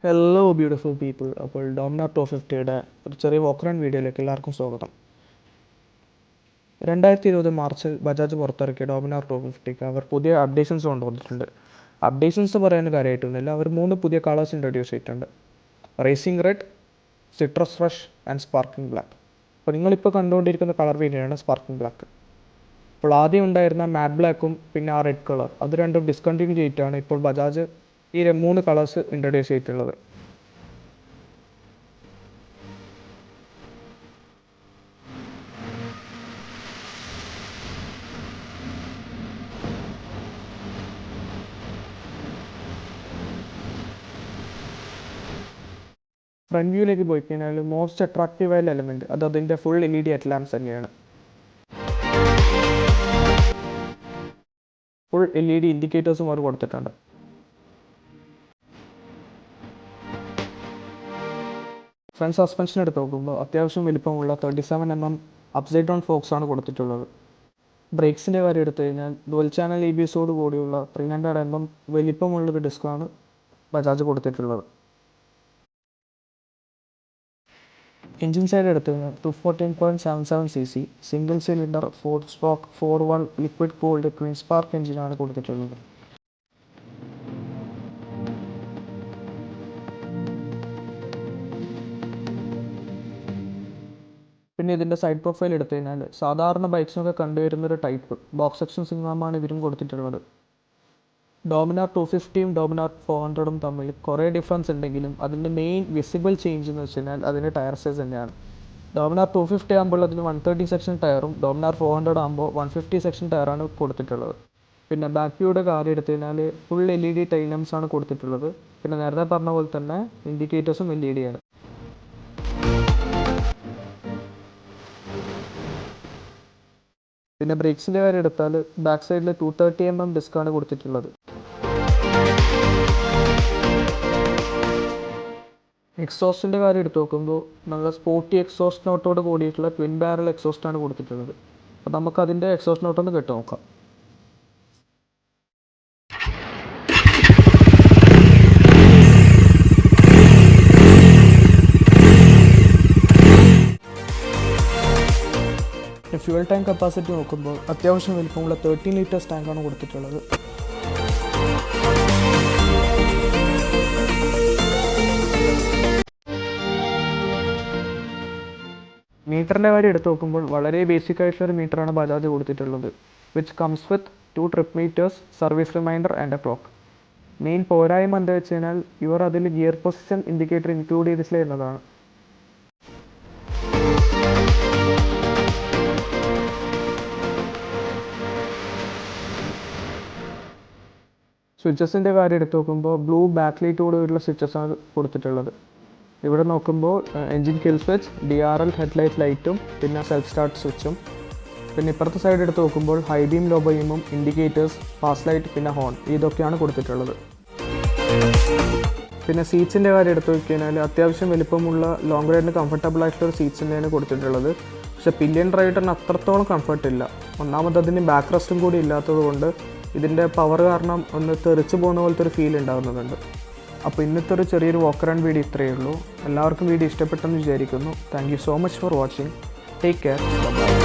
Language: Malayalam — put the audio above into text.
Hello beautiful people. അപ്പോൾ ഡോമിനാർ 250യുടെ ഒരു ചെറിയ വോക്ക് റൺ വീഡിയോയിലേക്ക് എല്ലാവർക്കും സ്വാഗതം. 2020 മാർച്ചിൽ ബജാജ് പുറത്തിറക്കിയ ഡോമിനാർ 250ക്ക് അവർ പുതിയ അപ്ഡേഷൻസ് കൊണ്ടുവന്നിട്ടുണ്ട്. അപ്ഡേഷൻസ് പറയാൻ കാര്യമായിട്ടൊന്നുമില്ല. അവർ 3 പുതിയ കളേഴ്സ് ഇൻട്രൊഡ്യൂസ് ചെയ്തിട്ടുണ്ട്: racing red, citrus fresh and sparking black. അപ്പോൾ നിങ്ങളിപ്പോൾ കണ്ടുകൊണ്ടിരിക്കുന്ന കളർ വേരിയൻ്റാണ് സ്പാർക്കിംഗ് ബ്ലാക്ക്. അപ്പോൾ ആദ്യം ഉണ്ടായിരുന്ന മാറ്റ് ബ്ലാക്കും പിന്നെ ആ റെഡ് കളർ, അത് രണ്ടും ഡിസ്കണ്ടിന്യൂ ചെയ്തിട്ടാണ് ഇപ്പോൾ ബജാജ് ഈ 3 കളേഴ്സ് ഇൻട്രൊഡ്യൂസ് ചെയ്തിട്ടുള്ളത്. ഫ്രണ്ട് വ്യൂയിലേക്ക് പോയി കഴിഞ്ഞാൽ മോസ്റ്റ് അട്രാക്റ്റീവായ എലമെൻറ്റ് അത് അതിൻ്റെ ഫുൾ LED ഹെഡ് ലാംപ്സ് തന്നെയാണ്. ഫുൾ LED ഇൻഡിക്കേറ്റേഴ്സും അവർ കൊടുത്തിട്ടുണ്ട്. ഫ്രണ്ട് സസ്പെൻഷൻ എടുത്ത് നോക്കുമ്പോൾ അത്യാവശ്യം വലിപ്പമുള്ള 37mm അപ്സൈഡ് ഡൗൺ ഫോക്സ് ആണ് കൊടുത്തിട്ടുള്ളത്. ബ്രേക്സിൻ്റെ കാര്യം എടുത്തു കഴിഞ്ഞാൽ ഡുവൽ ചാനൽ ABSോട് കൂടിയുള്ള 300mm വലിപ്പമുള്ളൊരു ഡിസ്കാണ് ബജാജ് കൊടുത്തിട്ടുള്ളത്. എൻജിൻ സൈഡ് എടുത്തു കഴിഞ്ഞാൽ 214.77cc single cylinder 4-stroke 4-valve liquid cooled twin spark എഞ്ചിനാണ് കൊടുത്തിട്ടുള്ളത്. പിന്നെ ഇതിൻ്റെ സൈഡ് പ്രൊഫൈൽ എടുത്തു കഴിഞ്ഞാൽ സാധാരണ ബൈക്സിനൊക്കെ കണ്ടുവരുന്നൊരു ടൈപ്പ് ബോക്സ് സെക്ഷൻ സിഗ്നമാണ് ഇവരും കൊടുത്തിട്ടുള്ളത്. ഡോമിനാർ 250യും ഡോമിനാർ 400ഉം തമ്മിൽ കുറേ ഡിഫറൻസ് ഉണ്ടെങ്കിലും അതിൻ്റെ മെയിൻ വിസിബിൾ ചേഞ്ച് എന്ന് വെച്ച് കഴിഞ്ഞാൽ അതിൻ്റെ ടയർ സൈസ് തന്നെയാണ്. ഡോമിനാർ 250 ആകുമ്പോൾ അതിന് 130 സെക്ഷൻ ടയറും ഡോമിനാർ 400 ആകുമ്പോൾ 150 സെക്ഷൻ ടയറാണ് കൊടുത്തിട്ടുള്ളത്. പിന്നെ ബാക്ക് വ്യൂയുടെ കാര്യം എടുത്തു കഴിഞ്ഞാൽ ഫുൾ LED ടൈൽ ലാംപ്സ് ആണ് കൊടുത്തിട്ടുള്ളത്. പിന്നെ നേരത്തെ പറഞ്ഞ പോലെ തന്നെ ഇൻഡിക്കേറ്റേഴ്സും LED ആണ്. പിന്നെ ബ്രേക്സിൻ്റെ കാര്യം എടുത്താൽ ബാക്ക് സൈഡിൽ 230mm ഡിസ്കാണ് കൊടുത്തിട്ടുള്ളത്. എക്സോസ്റ്റിൻ്റെ കാര്യം എടുത്ത് നോക്കുമ്പോൾ നല്ല സ്പോർട്ടി എക്സോസ്റ്റ് നോട്ടോട് കൂടിയിട്ടുള്ള ട്വിൻ ബാരൽ എക്സോസ്റ്റാണ് കൊടുത്തിട്ടുള്ളത്. അപ്പോൾ നമുക്കതിൻ്റെ എക്സോസ്റ്റ് നോട്ടൊന്ന് കേട്ട് നോക്കാം. ഫ്യൂൽ ടാങ്ക് കപ്പാസിറ്റി നോക്കുമ്പോൾ അത്യാവശ്യം വലിപ്പമുള്ള 13 liters ടാങ്കാണ് കൊടുത്തിട്ടുള്ളത്. മീറ്ററിൻ്റെ കാര്യം എടുത്ത് നോക്കുമ്പോൾ വളരെ ബേസിക് ആയിട്ടുള്ളൊരു മീറ്ററാണ് ബജാജ് കൊടുത്തിട്ടുള്ളത്. Which comes with 2 trip meters, service reminder and a clock. Main പോരായ്മ എന്താ വെച്ച് കഴിഞ്ഞാൽ ഇവർ അതിൽ ഗിയർ പൊസിഷൻ ഇൻഡിക്കേറ്റർ ഇൻക്ലൂഡ് ചെയ്തിട്ടില്ല എന്നതാണ്. സ്വിച്ചസിൻ്റെ കാര്യം എടുത്ത് നോക്കുമ്പോൾ ബ്ലൂ ബാക്ക് ലൈറ്റോടുള്ള സ്വിച്ചസാണ് കൊടുത്തിട്ടുള്ളത്. ഇവിടെ നോക്കുമ്പോൾ engine kill switch, DRL headlight ലൈറ്റും പിന്നെ സെൽഫ് സ്റ്റാർട്ട് സ്വിച്ചും. പിന്നെ ഇപ്പുറത്തെ സൈഡ് എടുത്ത് നോക്കുമ്പോൾ ഹൈ ബീം, ലോ ബീമും, ഇൻഡിക്കേറ്റേഴ്സ്, പാസ് ലൈറ്റ് പിന്നെ ഹോൺ, ഇതൊക്കെയാണ് കൊടുത്തിട്ടുള്ളത്. പിന്നെ സീറ്റ്സിൻ്റെ കാര്യം എടുത്ത് നോക്കിക്കഴിഞ്ഞാൽ അത്യാവശ്യം വലിപ്പമുള്ള ലോങ് റൈഡിന് കംഫർട്ടബിൾ ആയിട്ടുള്ള സീറ്റ്സ് തന്നെയാണ് കൊടുത്തിട്ടുള്ളത്. പക്ഷേ പില്ലിയൻ റൈഡറിന് അത്രത്തോളം കംഫർട്ടില്ല. ഒന്നാമത് അതിന് ബാക്ക് റെസ്റ്റും കൂടി ഇല്ലാത്തത് കൊണ്ട് ഇതിൻ്റെ പവർ കാരണം ഒന്ന് തെറിച്ച് പോകുന്ന പോലത്തെ ഒരു ഫീൽ ഉണ്ടാകുന്നുണ്ട്. അപ്പോൾ ഇന്നത്തെ ഒരു ചെറിയൊരു വോക്ക് റൺ വീഡിയോ ഇത്രയേ ഉള്ളൂ. എല്ലാവർക്കും വീഡിയോ ഇഷ്ടപ്പെട്ടെന്ന് വിചാരിക്കുന്നു. Thank you so much for watching. Take care. By.